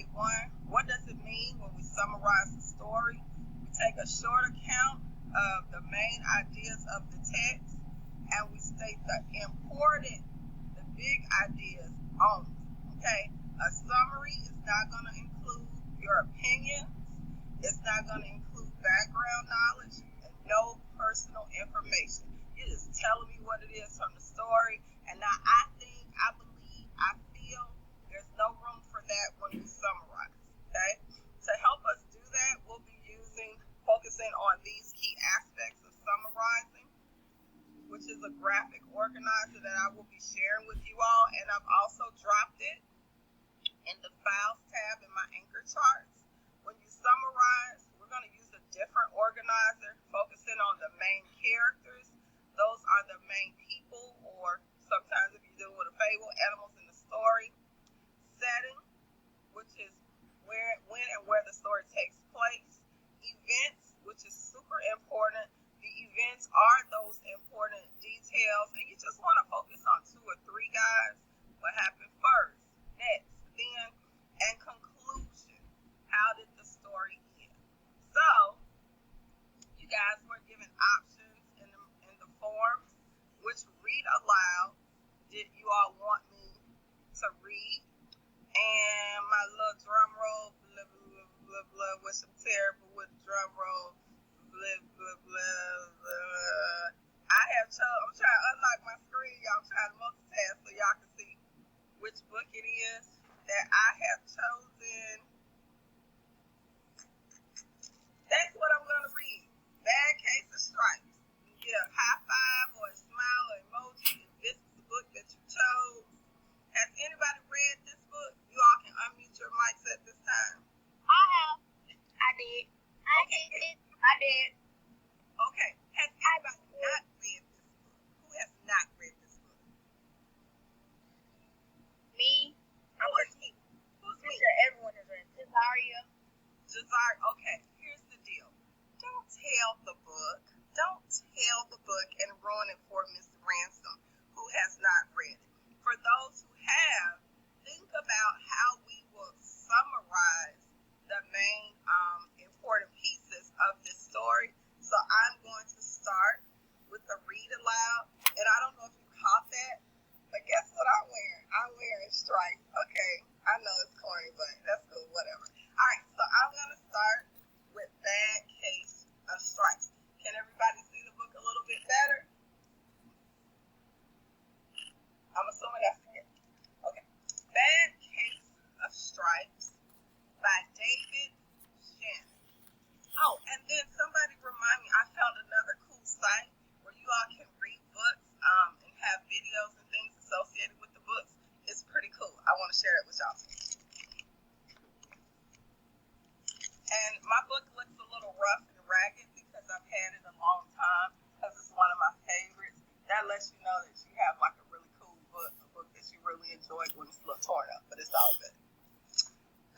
A1. What does it mean when we summarize the story? We take a short account of the main ideas of the text and we state the big ideas only. Okay? A summary is not going to include your opinions. It's not going to include background knowledge and no personal information. It is telling me what it is from the story. And now I believe, I feel there's no room for that when we summarize. Okay? To help us do that, we'll be focusing on these key aspects of summarizing, which is a graphic organizer that I will be sharing with you all. And I've also dropped it in the Files tab in my Anchor charts. When you summarize, we're going to use a different organizer, focusing on the main characters. Those are the main people, or sometimes if you're dealing with a fable, animals in the story. Setting, which is when and where the story takes place. Events, which is super important. The events are those important details, and you just want to focus on 2 or 3 guys. What happened first, next, then, and conclusion. How did the story end? So, you guys were given options in the forms. Which read aloud did you all want me to read? And my little drum roll, blah, blah, blah, blah, which I'm terrible with drum roll, blah, blah, blah, blah. I'm trying to unlock my screen, y'all. I'm trying to multitask so y'all can see which book it is that I have chosen. That's what I'm going to read. Bad Case of Stripes. You get a high five or a smile or emoji if this is the book that you chose. Has anybody read this book? You all can unmute your mics at this time. I have. I did. I did. Okay. Has anybody not read this book? Who has not read this book? Me. Who's me? Who's me? Sure everyone has read Jazaria. Okay. Here's the deal. Don't tell the book and ruin it for Miss Ransom, who has not read it. For those who have, think about how we will summarize the main important pieces of this story. So I'm going to start with the read aloud. And I don't know if you caught that, but guess what I'm wearing? I'm wearing stripes. Okay, I know it's corny, but that's cool, whatever. All right, so I'm going to start with Bad Case of Stripes. Can everybody see the book a little bit better? I'm assuming that's it. Okay. Bad Case of Stripes by David Shannon. Oh, and then somebody remind me, I found another cool site where you all can read books and have videos and things associated with the books. It's pretty cool. I want to share it with y'all. And my book looks a little rough and ragged because I've had it a long time, because it's one of my favorites. That lets you know that you have like a really cool book, a book that you really enjoyed when it's a little torn up, but it's all good.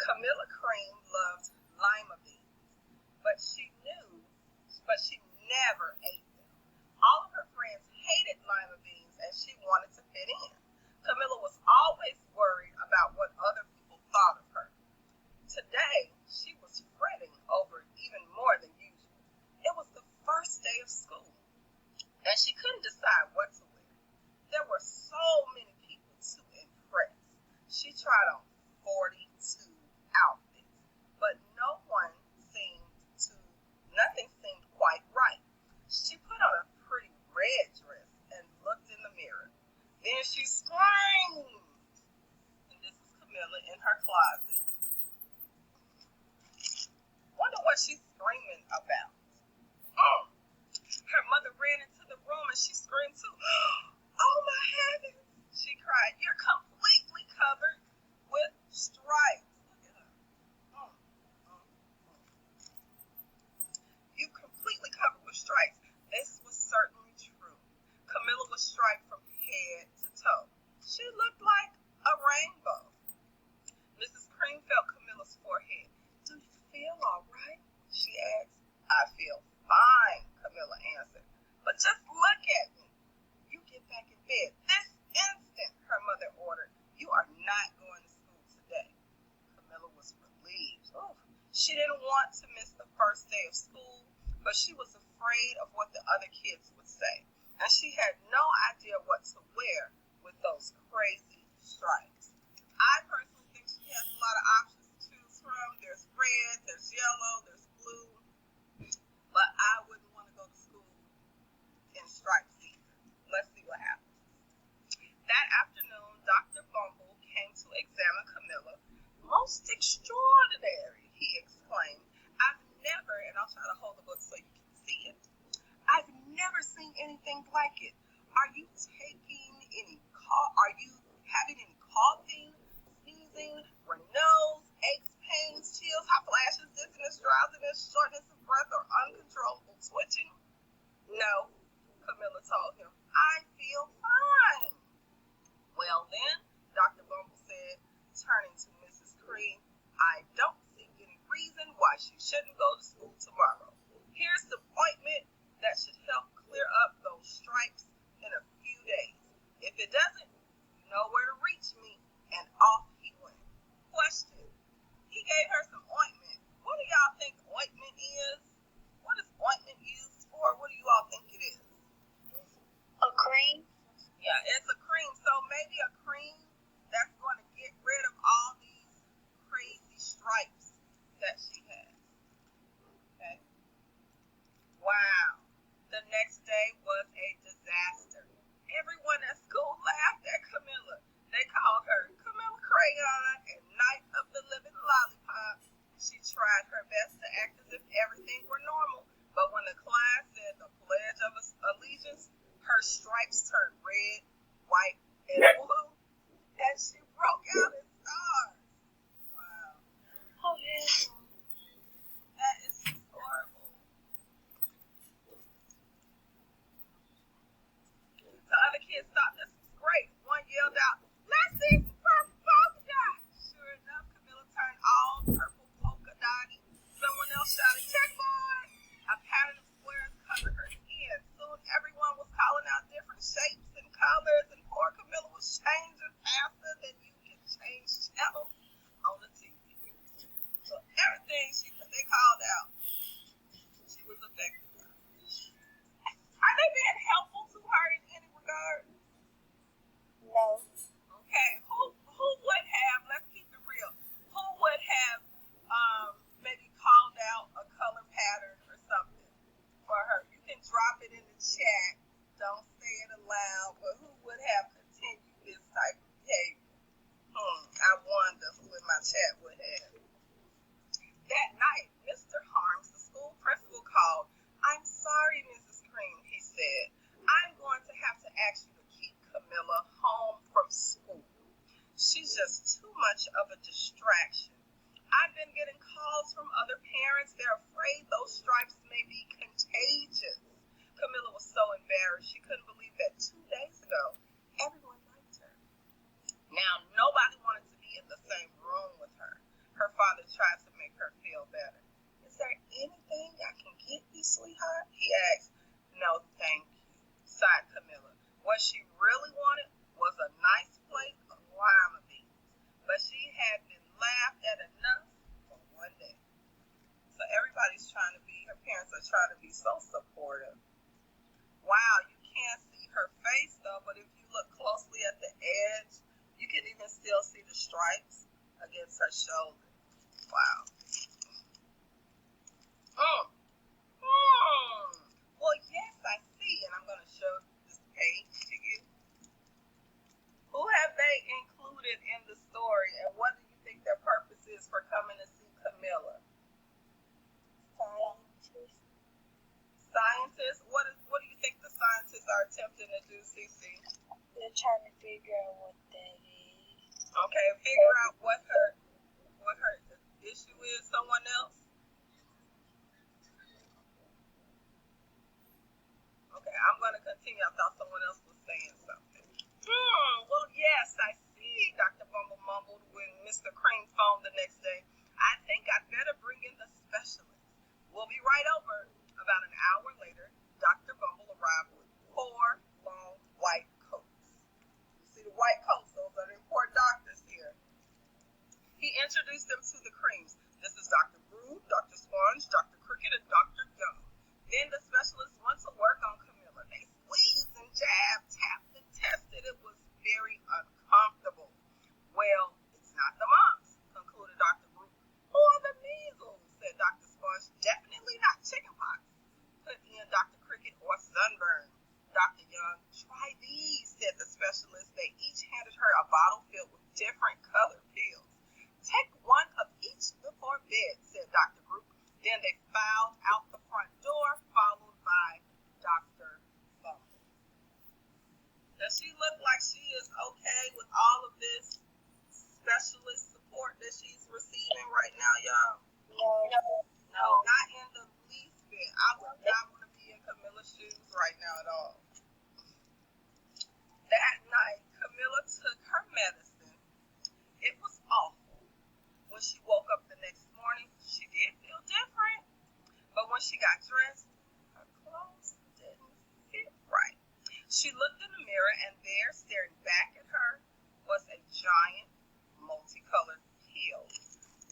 Camilla Cream loved lima beans, but she never ate them. All of her friends hated lima beans and she wanted to fit in. Camilla was always worried about what other people thought of her. Today, she was fretting over even more than usual. It was the first day of school, and she couldn't decide what to wear. There were so many people to impress. She tried on 42 outfits, but nothing seemed quite right. She put on a pretty red dress and looked in the mirror. Then she screamed, and this is Camilla in her closet. Wonder what she's screaming about. Her mother ran into the room and she screamed too. Oh my heavens, she cried. You're completely covered with stripes. Look at her. You completely covered with stripes. This was certainly true. Camilla was striped from head to toe. She looked like a rainbow. Mrs. Cream felt Camilla's forehead. Do you feel all right? She asked. I feel fine, Camilla answered. But just look at me. You get back in bed this instant, her mother ordered. You are not going to school today. Camilla was She didn't want to miss the first day of school, but she was afraid of what the other kids would say, and she had no idea what to wear with those crazy stripes. I personally think she has a lot of options to choose from. There's red, there's yellow, there's blue, but I wouldn't want to go to school in stripes either. Let's see what happens. That afternoon, Dr. Bumble came to examine Camilla. Most extraordinary, he exclaimed. I've never, and I'll try to hold the book so you can see it. I've never seen anything like it. Are you having any coughing, sneezing, runny nose, aches, pains, chills, hot flashes, dizziness, drowsiness, shortness of breath, or uncontrollable twitching? No, Camilla told him. I feel fine. Well then, Dr. Bumble said, turning to Mrs. Cream, I don't see any reason why she shouldn't go to school tomorrow. Here's the ointment that should help clear up those stripes in a few days. If it doesn't, you know where to reach me. And off he went. Question. He gave her some ointment. What do y'all think ointment is? What is ointment used for? What do you all think it is? A cream? Yeah, it's a cream. So maybe a cream that's going to get rid of all these crazy stripes that she has. Okay. Wow. The next day was a disaster. Everyone at school laughed at Camilla. They called her Camilla Crayon and Night of the Living Lollipop. She tried her best to act as if everything were normal, but when the class said the Pledge of Allegiance, her stripes turned red, white, and blue, and she broke out in stars. Wow. Oh, yeah. That is just horrible. The other kids thought this was great. One yelled out, let's see some purple polka dots. Sure enough, Camilla turned all purple polka dotty. Someone else shouted, checkboard. A pattern of squares covered her skin. Soon everyone was calling out different shapes and colors, and poor Camilla was changing faster than you can change channels on the TV. So everything they called out, she was affected. Are they being helpful to her in any regard? No. Okay, who would have, let's keep it real, who would have maybe called out a color pattern or something for her? You can drop it in the chat. Don't say it aloud, but who would have continued this type of behavior? I wonder who in my chat would have. That night, Mr. Harms, the school principal, called. I'm sorry, Mrs. Cream, he said. I'm going to have to ask you to keep Camilla home from school. She's just too much of a distraction. I've been getting calls from other parents. They're afraid those stripes may be contagious. Camilla was so embarrassed. She couldn't believe that 2 days ago, everyone liked her. Now, nobody wanted to be in the same room with her. Her father tried to make her feel better. Is there anything I can get you, sweetheart? He asked. No, thank you, sighed Camilla. What she really wanted was a nice plate of lima beans, but she had been laughed at enough for one day. So everybody's trying to be, her parents are trying to be so supportive. Wow, you can't see her face though, but if you look closely at the edge, you can even still see the stripes against her shoulder. Wow. Well, yes, I see, and I'm going to show this page to you. Who have they included in the story, and what do you think their purpose is for coming to see Camilla? Scientists. Scientists? What do you think the scientists are attempting to do, Cece? They're trying to figure out what that is. Okay, figure out what her issue is. Someone else? Okay, I'm going to continue. I thought someone else was saying something. Well, yes, I see, Dr. Bumble mumbled when Mr. Cream phoned the next day. I think I'd better bring in the specialist. We'll be right over. About an hour later, Dr. Bumble arrived with 4 long white coats. You see the white coats? Those are the important doctors here. He introduced them to the creams. This is Dr. Brew, Dr. Sponge, Dr. Cricket, and Dr. Young. Then the specialists went to work on Camilla. They squeezed and jabbed, tapped, and tested. It was very uncomfortable. Well, it's not the mumps, concluded Dr. Brew. Or the measles, said Dr. Sponge. Definitely not chickenpox, put in Dr. Cricket, or sunburn. Dr. Young, try these, said the specialist. They each handed her a bottle filled with different colored pills. Take one of each before bed, said Dr. Brew. Then they filed out the front door, followed by Dr. Bumble. Does she look like she is okay with all of this specialist support that she's receiving right now, y'all? No, not in the least bit. I would not want to be in Camilla's shoes right now at all. That night, Camilla took her medicine. It was awful. When she woke up the next morning, she did feel different. But when she got dressed, her clothes didn't fit right. She looked in the mirror, and there, staring back at her, was a giant, multicolored pill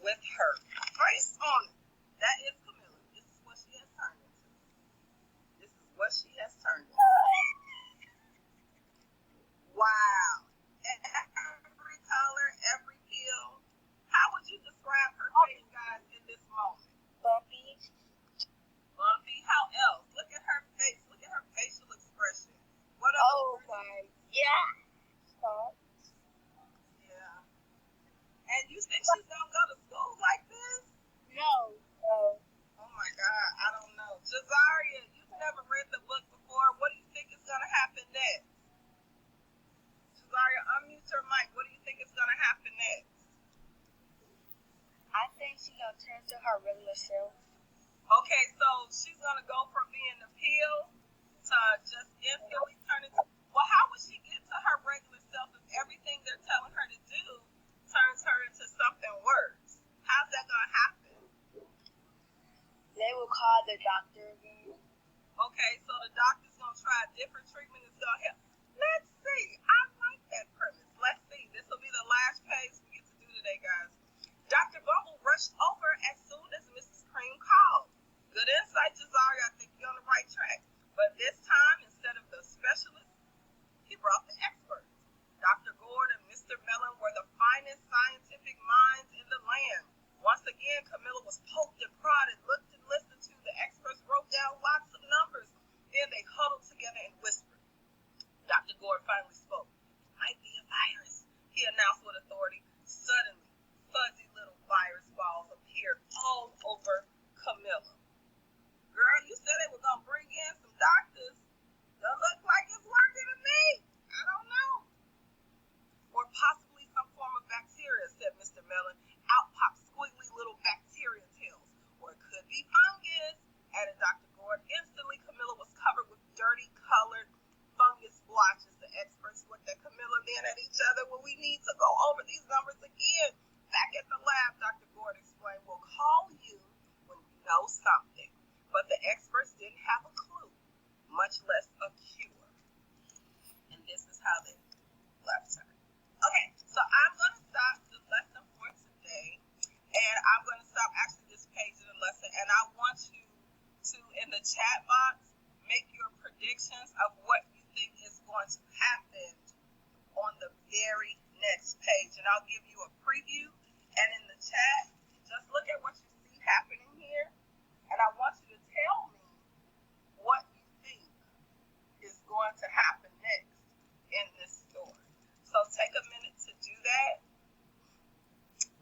with her face on it. That is Camilla. This is what she has turned into. This is what she has turned into. Wow. Every color, every pill. How would you describe her face, guys, in this moment? Bumpy. Bumpy. How else? Look at her face. Look at her facial expression. What else? Oh my. Yeah. Stop. Yeah. And you think she's gonna go to school like this? No. Oh my God, I don't know. Jazaria, you've never read the book before. What do you think is gonna happen next? Jazaria, unmute your mic. What do you think is gonna happen next? I think she's gonna turn to her regular self. Okay, so she's gonna go from being the pill to just instantly turn into. Well, how would she get to her regular self if everything they're telling her to do turns her into something worse? How's that gonna happen? They will call the doctor again. Okay, so the doctor's gonna try a different treatment that's gonna help. Let's see. I like that premise. Let's see. This will be the last page we get to do today, guys. Dr. Bumble rushed over as soon as Mrs. Cream called. Good insight, Jazaria. I think you're on the right track. But this time, instead of the specialist, he brought the experts. Dr. Gord and Mr. Mellon were the finest scientific minds in the land. Once again, Camilla was poked and prodded, looked and listened to. The experts wrote down lots of numbers. Then they huddled together and whispered. Dr. Gord finally spoke. It might be a virus, he announced with authority. Suddenly, fuzzy little virus balls appeared all over Camilla. Girl, you said they were going to bring in some doctors. Doesn't look like it's working to me. I don't know. Or possibly some form of bacteria, said Mr. Mellon. Out popped squiggly little bacteria tails. Or it could be fungus, added Dr. Gord. Instantly, Camilla was covered with dirty, colored fungus splotches. The experts looked at Camilla, then at each other. Well, we need to go over these numbers again. Back at the lab, Dr. Gord explained, we'll call you when we know something. But the experts didn't have a clue, much less a cure. And this is how they left her. Okay, so I'm going to stop the lesson for today. And I'm going to stop actually this page of the lesson. And I want you to, in the chat box, make your predictions of what you think is going to happen on the very next page. And I'll give you a preview. And in the chat, just look at what you see happening here. And I want you to tell me what you think is going to happen next in this story. So take a minute to do that.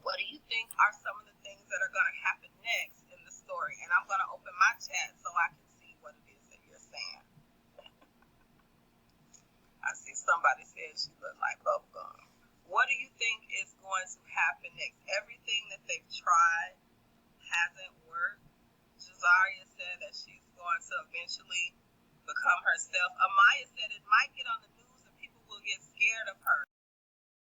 What do you think are some of the things that are going to happen next in the story? And I'm going to open my chat so I can see what it is that you're saying. I see somebody said she looked like bubblegum. What do you think is going to happen next? Everything that they've tried hasn't worked. Jazaria said that she's going to eventually become herself. Amaya said it might get on the news and people will get scared of her.